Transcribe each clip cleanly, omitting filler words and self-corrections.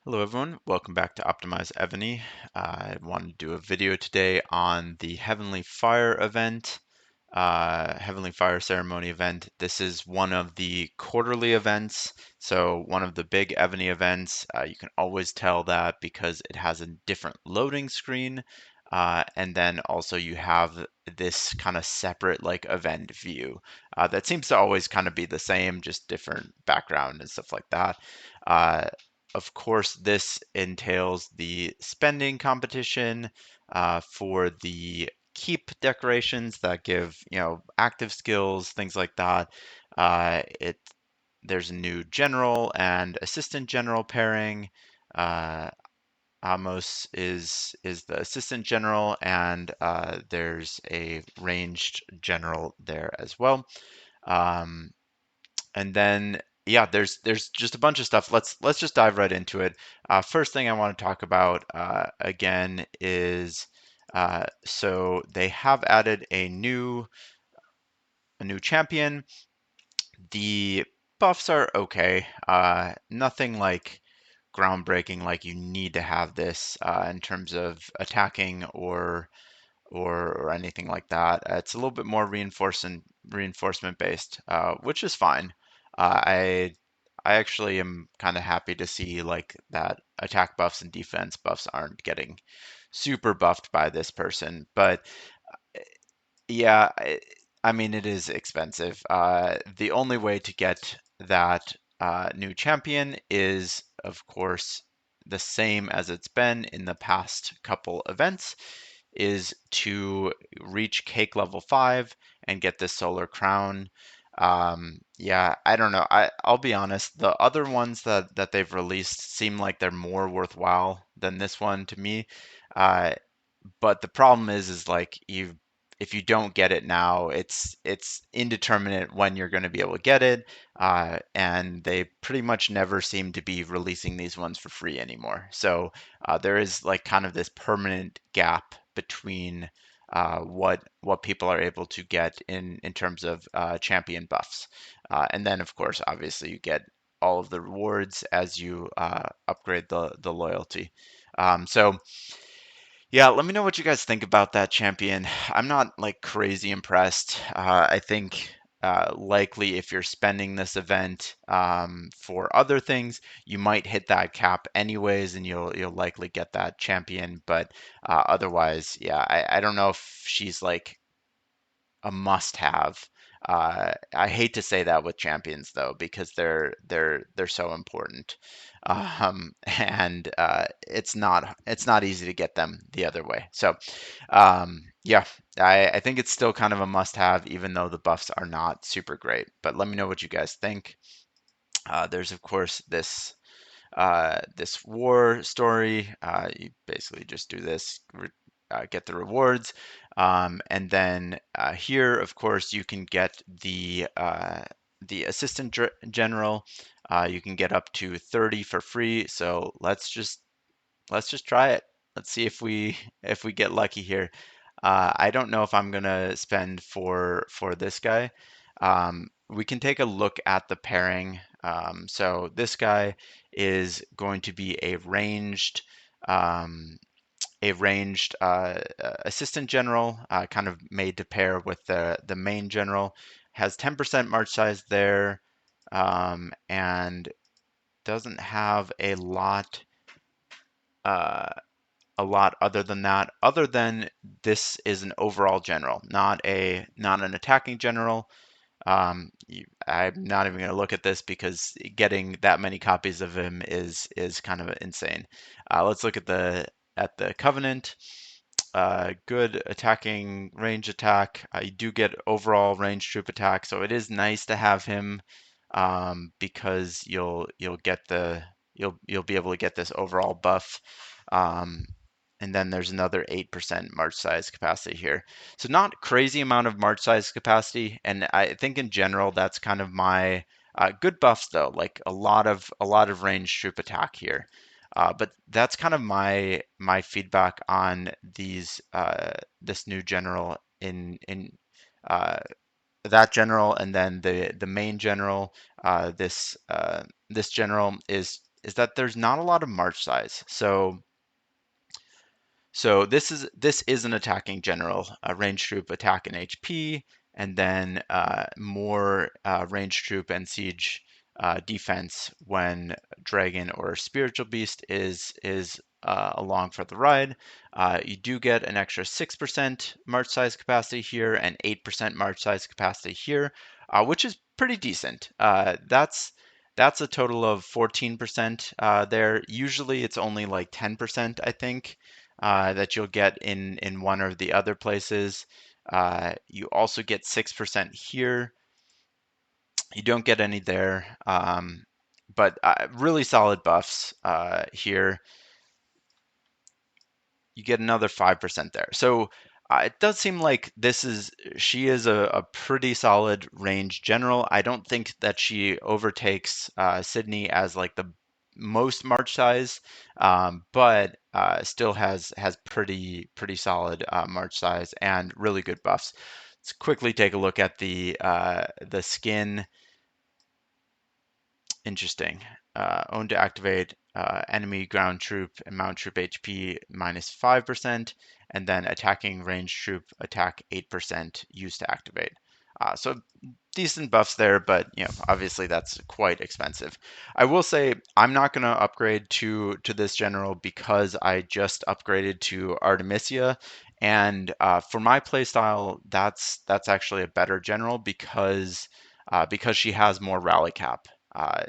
Hello everyone, welcome back to OptimizEvony. I wanted to do a video today on the Heavenly Fire event, Heavenly Fire Ceremony event. This is one of the quarterly events, so one of the big Evony events. You can always tell that because it has a different loading screen, and then also you have this kind of separate like event view that seems to always kind of be the same, just different background and stuff like that. Uh, of course, this entails the spending competition for the keep decorations that give, active skills, things like that. It There's a new general and assistant general pairing. Uh, Amos is the assistant general, and there's a ranged general there as well. Um, and then yeah, there's just a bunch of stuff. Let's just dive right into it. First thing I want to talk about again is so they have added a new champion. The buffs are okay. Nothing like groundbreaking, like you need to have this in terms of attacking or anything like that. It's a little bit more reinforcement based, which is fine. I actually am kind of happy to see like that attack buffs and defense buffs aren't getting super buffed by this person. But yeah, I mean it is expensive. The only way to get that new champion is, of course, the same as it's been in the past couple events, is to reach cake level 5 and get this solar crown. Yeah, I don't know. I'll be honest, the other ones that they've released seem like they're more worthwhile than this one to me. Uh, but the problem is like if you don't get it now, it's indeterminate when you're going to be able to get it, and they pretty much never seem to be releasing these ones for free anymore. So there is like kind of this permanent gap between what people are able to get in terms of champion buffs, and then of course obviously you get all of the rewards as you upgrade the loyalty. So yeah, let me know what you guys think about that champion. I'm not like crazy impressed. I think likely if you're spending this event for other things, you might hit that cap anyways, and you'll likely get that champion. But otherwise, yeah, I don't know if she's like a must-have. I hate to say that with champions though, because they're so important, and it's not easy to get them the other way. So yeah, I think it's still kind of a must-have, even though the buffs are not super great. But let me know what you guys think. There's of course this war story. You basically just do this, get the rewards, and then here, of course, you can get the assistant general. You can get up to 30 for free. So let's just try it. Let's see if we get lucky here. I don't know if I'm gonna spend for this guy. We can take a look at the pairing. So this guy is going to be um, a ranged assistant general, kind of made to pair with the main general. Has 10% march size there, and doesn't have uh, a lot other than that. Other than this is an overall general, not an attacking general. I'm not even going to look at this because getting that many copies of him is kind of insane. Let's look at the Covenant. Good attacking range attack. You do get overall range troop attack, so it is nice to have him because you'll get you'll be able to get this overall buff. Um, and then there's another 8% march size capacity here. So not crazy amount of march size capacity, and I think in general that's kind of my good buffs though, like a lot of range troop attack here. But that's kind of my feedback on this new general in uh, that general, and then the main general. This general is is that there's not a lot of march size. So this is an attacking general, a ranged troop attack and HP, and then more ranged troop and siege defense when dragon or spiritual beast is along for the ride. You do get an extra 6% march size capacity here and 8% march size capacity here, which is pretty decent. That's a total of 14% there. Usually it's only like 10%, I think, that you'll get in one or the other places. You also get 6% here. You don't get any there, but really solid buffs here. You get another 5% there. So it does seem like she is a pretty solid range general. I don't think that she overtakes Sydney as like the most march size, but still has pretty solid march size and really good buffs. Let's quickly take a look at the skin. Interesting. Own to activate enemy ground troop and mount troop HP minus 5%, and then attacking ranged troop attack 8% used to activate. So decent buffs there, but obviously that's quite expensive. I will say I'm not going to upgrade to this general because I just upgraded to Artemisia, and for my playstyle, that's actually a better general because she has more rally cap.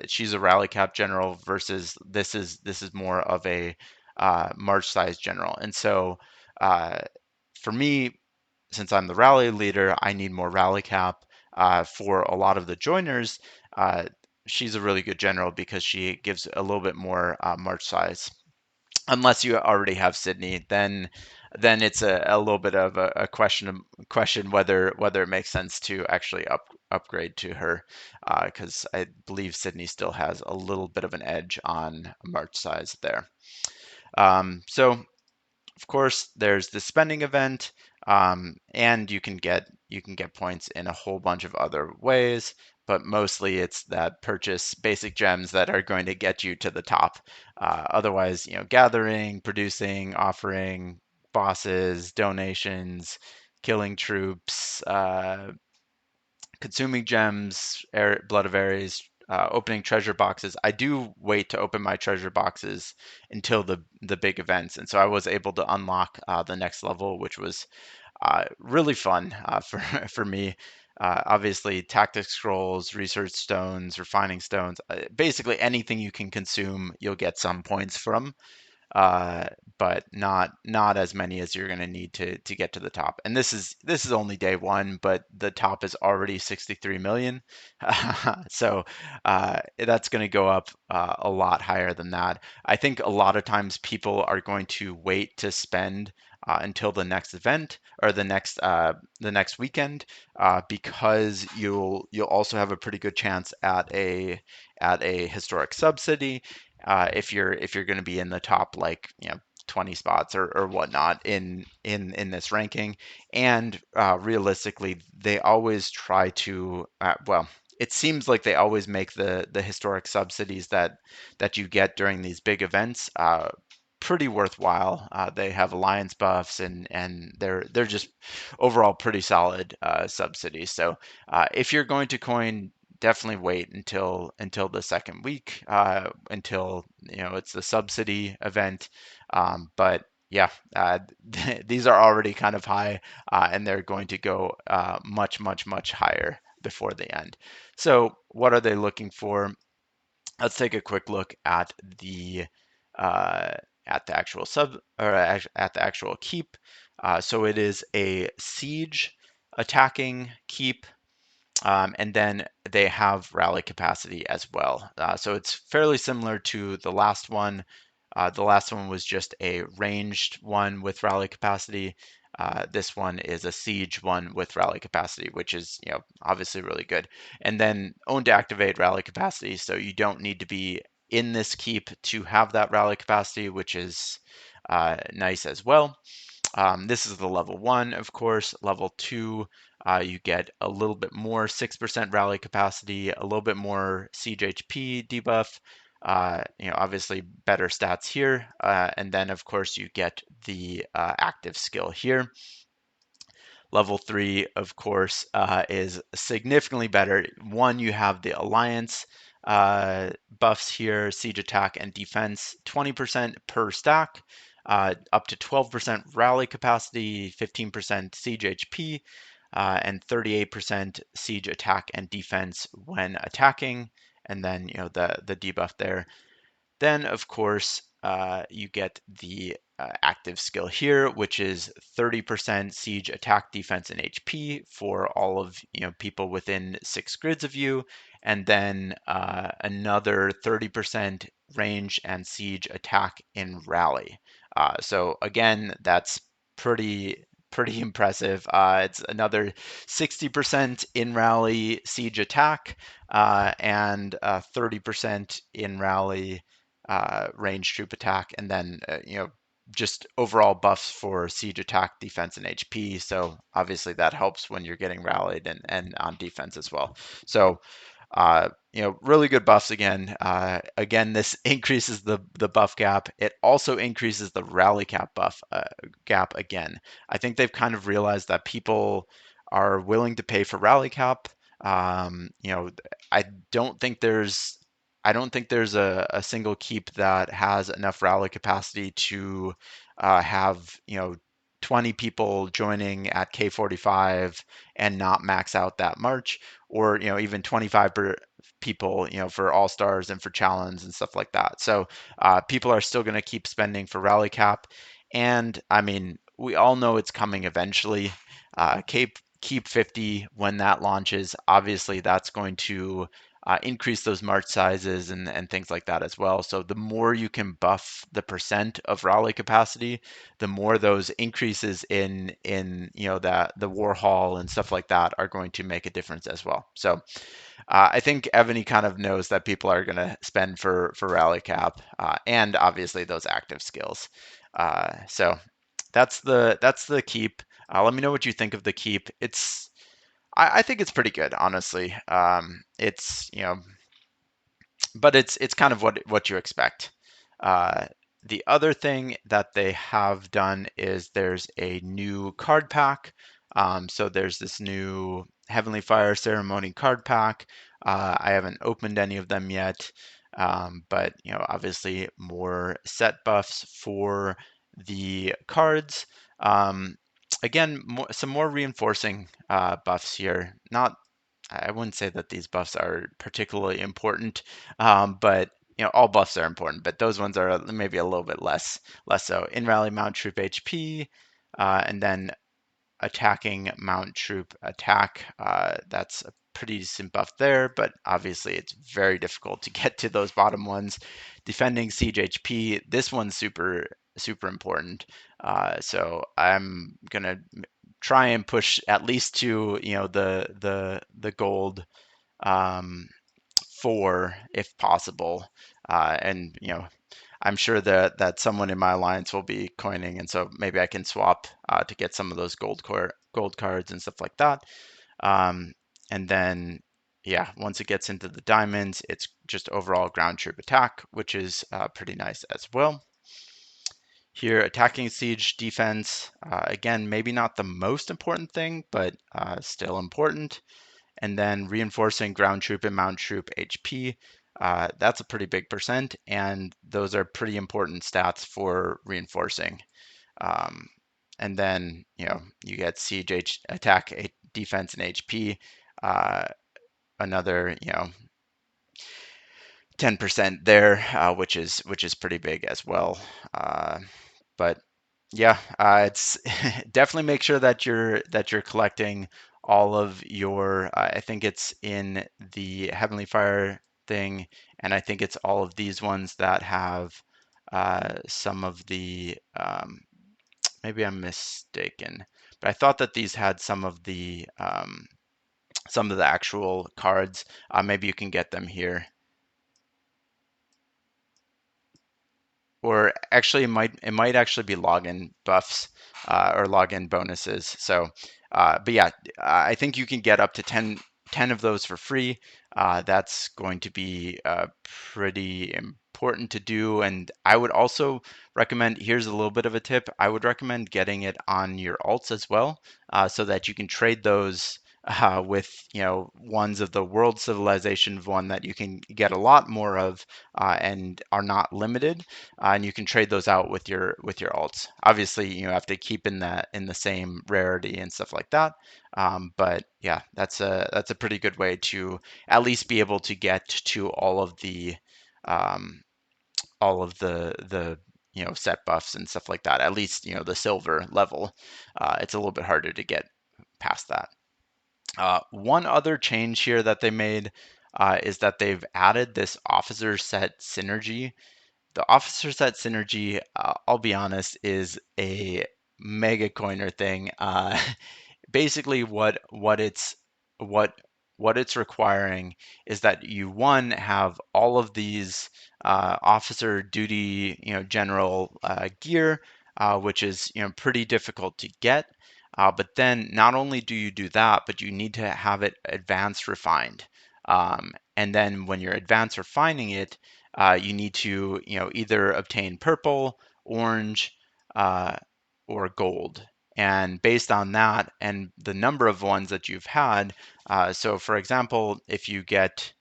She's a rally cap general versus this is more of a march size general, and so uh, for me, since I'm the rally leader, I need more rally cap. For a lot of the joiners, uh, she's a really good general because she gives a little bit more march size. Unless you already have Sydney, then it's a little bit of a question whether it makes sense to actually upgrade to her, because I believe Sydney still has a little bit of an edge on march size there. So of course, there's the spending event, and you can get points in a whole bunch of other ways, but mostly it's that purchase basic gems that are going to get you to the top. Otherwise, gathering, producing, offering, bosses, donations, killing troops, consuming gems, blood of Ares, opening treasure boxes. I do wait to open my treasure boxes until the big events, and so I was able to unlock the next level, which was really fun for for me. Obviously, tactic scrolls, research stones, refining stones, basically anything you can consume, you'll get some points from, uh, but not as many as you're going to need to get to the top. And this is only day one, but the top is already 63 million, so that's going to go up a lot higher than that. I think a lot of times people are going to wait to spend until the next event or the next weekend, because you'll also have a pretty good chance at a historic subsidy, if you're going to be in the top, like 20 spots or whatnot in this ranking. And realistically, they always try to well, it seems like they always make the historic subsidies that you get during these big events pretty worthwhile. They have alliance buffs, and they're just overall pretty solid subsidies. So if you're going to coin, definitely wait until the second week, until it's the subsidy event. But yeah, these are already kind of high, and they're going to go much higher before the end. So what are they looking for? Let's take a quick look uh, at the actual at the actual keep. So it is a siege attacking keep, and then they have rally capacity as well. So it's fairly similar to the last one. The last one was just a ranged one with rally capacity. This one is a siege one with rally capacity, which is obviously really good. And then own to activate rally capacity, so you don't need to be in this keep to have that rally capacity, which is nice as well. This is the level 1, of course. Level 2, you get a little bit more 6% rally capacity, a little bit more siege HP debuff, Obviously better stats here. And then of course you get the active skill here. Level 3, of course, is significantly better. One, you have the alliance buffs here, siege attack and defense, 20% per stack, up to 12% rally capacity, 15% siege HP, and 38% siege attack and defense when attacking. And then, the debuff there. Then, of course, you get the active skill here, which is 30% siege attack, defense, and HP for all of people within 6 grids of you, and then another 30% range and siege attack in rally. So again, that's pretty impressive. It's another 60% in rally siege attack and 30% in rally range troop attack, and then just overall buffs for siege attack, defense, and HP. So obviously that helps when you're getting rallied and on defense as well. So really good buffs again. Again, this increases the buff gap. It also increases the rally cap buff gap again. I think they've kind of realized that people are willing to pay for rally cap. I don't think there's I don't think there's a single keep that has enough rally capacity to have 20 people joining at K45 and not max out that March, or even 25 people for all stars and for challenge and stuff like that. So people are still going to keep spending for rally cap, and I mean we all know it's coming eventually. Keep 50 when that launches, obviously that's going to increase those march sizes and things like that as well. So the more you can buff the percent of rally capacity, the more those increases in the war hall and stuff like that are going to make a difference as well. So I think Evony kind of knows that people are going to spend for rally cap and obviously those active skills. So that's the keep. Let me know what you think of the keep. I think it's pretty good, honestly. It's but it's kind of what you expect. Uh, the other thing that they have done is there's a new card pack. So there's this new Heavenly Fire Ceremony card pack. I haven't opened any of them yet, but obviously more set buffs for the cards. Again, some more reinforcing buffs here. Not I wouldn't say that these buffs are particularly important, but all buffs are important, but those ones are maybe a little bit less so. In rally mount troop HP, and then attacking mount troop attack. That's a pretty decent buff there, but obviously it's very difficult to get to those bottom ones. Defending siege HP, this one's super important. So I'm gonna try and push at least to the gold um, 4 if possible, and I'm sure that someone in my alliance will be coining, and so maybe I can swap to get some of those gold cards and stuff like that. Um, and then, yeah, once it gets into the diamonds, it's just overall ground troop attack, which is pretty nice as well. Here, attacking siege defense, again, maybe not the most important thing, but still important. And then reinforcing ground troop and mount troop HP, that's a pretty big percent, and those are pretty important stats for reinforcing. Um, and then you get siege attack, defense, and HP. Another 10% there, which is pretty big as well. But yeah, it's definitely make sure that you're collecting all of your. I think it's in the Heavenly Fire thing, and I think it's all of these ones that have some of the. Maybe I'm mistaken, but I thought that these had some of the actual cards. Maybe you can get them here. Or actually it might actually be login buffs or login bonuses. So but yeah, I think you can get up to 10 of those for free. That's going to be pretty important to do. And I would also recommend, here's a little bit of a tip, I would recommend getting it on your alts as well, so that you can trade those with ones of the world civilization, one that you can get a lot more of and are not limited, and you can trade those out with your alts. Obviously, you have to keep in the same rarity and stuff like that. But yeah, that's a pretty good way to at least be able to get to um, all of the set buffs and stuff like that. At least the silver level. It's a little bit harder to get past that. One other change here that they made is that they've added this officer set synergy. The officer set synergy, I'll be honest, is a mega coiner thing. Basically what what it's requiring is that you one have all of these officer duty general gear, which is pretty difficult to get, but then not only do you do that, but you need to have it advanced refined, and then when you're advanced refining it, you need to either obtain purple, orange, uh, or gold. And based on that and the number of ones that you've had, so for example, if you get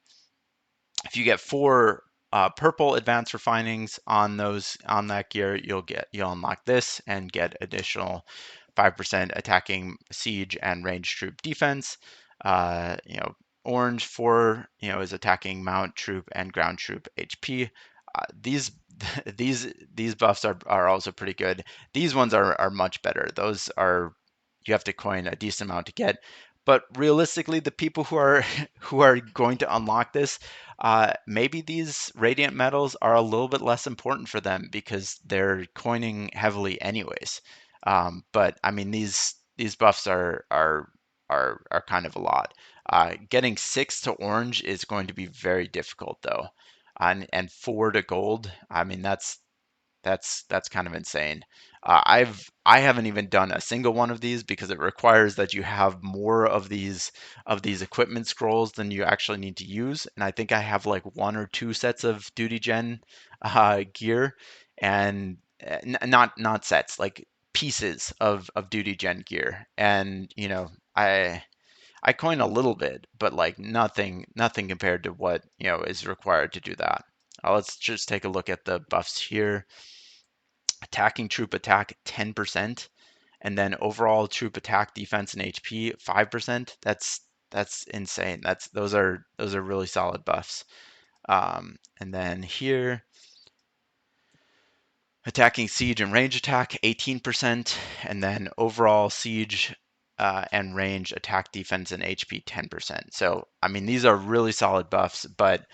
four purple advanced refinings on that gear, you'll unlock this and get additional 5% attacking siege and range troop defense. Orange 4 is attacking mount troop and ground troop HP. These these buffs are also pretty good. These ones are much better. Those are, you have to coin a decent amount to get. But realistically, the people who are who are going to unlock this, maybe these radiant metals are a little bit less important for them because they're coining heavily anyways. But I mean, these buffs are kind of a lot. Getting 6 to orange is going to be very difficult though, and 4 to gold. I mean, that's kind of insane. I haven't even done a single one of these because it requires that you have more of these equipment scrolls than you actually need to use. And I think I have like one or two sets of duty gen gear, and not sets, like pieces of duty gen gear. And I coin a little bit, but like nothing compared to what is required to do that. Let's just take a look at the buffs here. Attacking troop attack 10%, and then overall troop attack, defense, and HP 5%. That's insane. Those are really solid buffs. And then here, attacking siege and range attack 18%, and then overall siege and range attack, defense, and HP 10%. So I mean, these are really solid buffs, but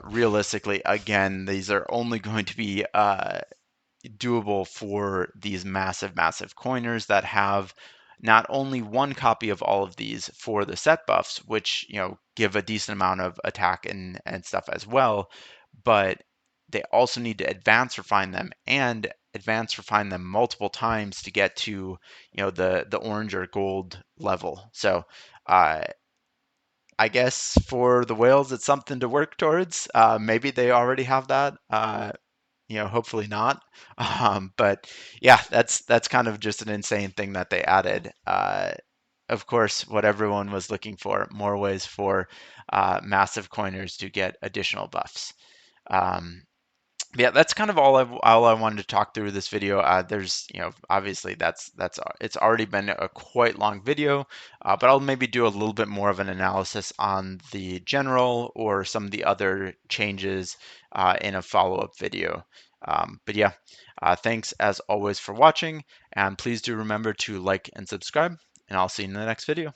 realistically, again, these are only going to be doable for these massive coiners that have not only one copy of all of these for the set buffs, which give a decent amount of attack and stuff as well, but they also need to advance refine them and advance refine them multiple times to get to the orange or gold level. So uh, I guess for the whales, it's something to work towards. Maybe they already have that. Hopefully not. But yeah, that's kind of just an insane thing that they added. Of course, what everyone was looking for, more ways for massive coiners to get additional buffs. Um, yeah, that's kind of all I wanted to talk through this video. There's, obviously it's already been a quite long video, but I'll maybe do a little bit more of an analysis on the general or some of the other changes in a follow-up video. But yeah, thanks as always for watching, and please do remember to like and subscribe, and I'll see you in the next video.